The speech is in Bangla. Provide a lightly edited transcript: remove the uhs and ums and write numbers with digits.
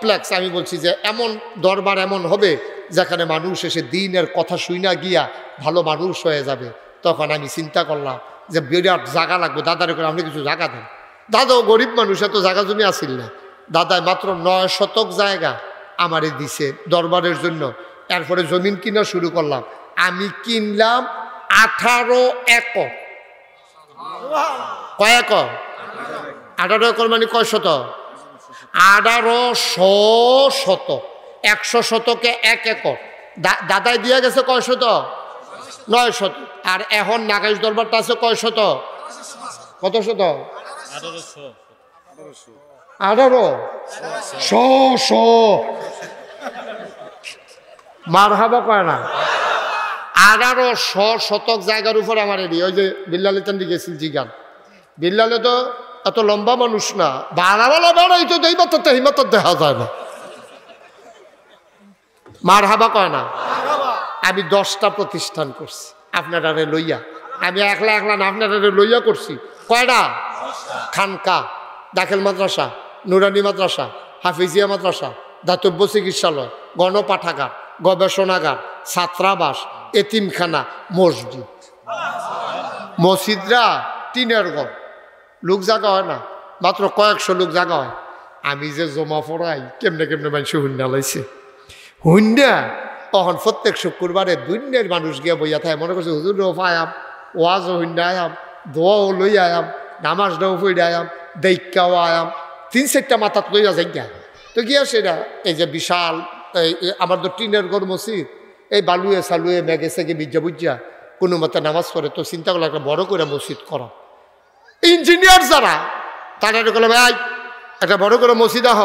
কমপ্লেক্স। আমি বলছি যে এমন দরবার এমন হবে যেখানে মানুষ এসে দিনের কথা শুইনা গিয়া ভালো মানুষ হয়ে যাবে। তখন আমি চিন্তা করলাম যে বিরাট জায়গা লাগবে, দাদারে করে আপনি কিছু জায়গা দেন। দাদাও গরিব মানুষ, এত জায়গা জমি আসিল না। দাদায় মাত্র 9 শতক জায়গা আমারে দিছে দরবারের জন্য। এরপরে জমিন কিনা শুরু করলাম। আমি কিনলাম 18 একর। কয় একর? 18 একর মানে কয় শত? 1800 শতক। 100 শতকে 1 একর। দাদাই দিয়া গেছে কয় শত? 9 শত। আর এখন নাগাইশ দরবারটা আছে কয় শত? কত শত? 1800 মারহাবা কয় না। 1800 শতক জায়গার উপর আমার এডি। ওই যে বিল্লালে তান্ডি গেছিল জিগান, বিল্লালে তো এত লম্বা মানুষ না, বাড়াবালা বেড়াই তো দেই মাত্র হিমাত দেখা যায় না। মারহাবা কয় না। আমি 10টা প্রতিষ্ঠান করছি আপনারা লইয়া। আমি একলা না, আপনারা লইয়া করছি। কয়টা? খানকা, দাখিল মাদ্রাসা, নুরানি মাদ্রাসা, হাফিজিয়া মাদ্রাসা, দাতব্য চিকিৎসালয়, গণপাঠাগার, গবেষণাগার, ছাত্রাবাস, এতিমখানা, মসজিদ। মসজিদরা টিনের ঘর, লোক জায়গা হয় না, মাত্র কয়েকশো লোক জায়গা হয়। আমি যে জমা পড়াই কেমনে কেমনে মানুষ হুন্ডা লাইছে। হুন্ডা তখন প্রত্যেক শুক্রবারে দুনিয়ার মানুষ গিয়ে বইয়া থাকে, মনে করছে হুজুর রফ আয়াম, ওয়াজও হুন্ডা আয়াম, দোয়াও লই আয়াম, নামাজটাও ফইডা আয়াম, দৈক্যাও আয়াম, 3-4টা মাথাত লইয়া যাই গা। তো গিয়া সেটা এই যে বিশাল আমার তো টিনের ঘর মসজিদ, এই বালুয়ে সালুয়ে মেঘে সেগে বিজ্জা বুজ্জা কোনো মতে নামাজ পড়ে। তো চিন্তা করলো একটা বড় করে মসজিদ করা। ইঞ্জিনিয়ার যারা তারা বলে ভাই একটা বড় করে মসজিদ আহ,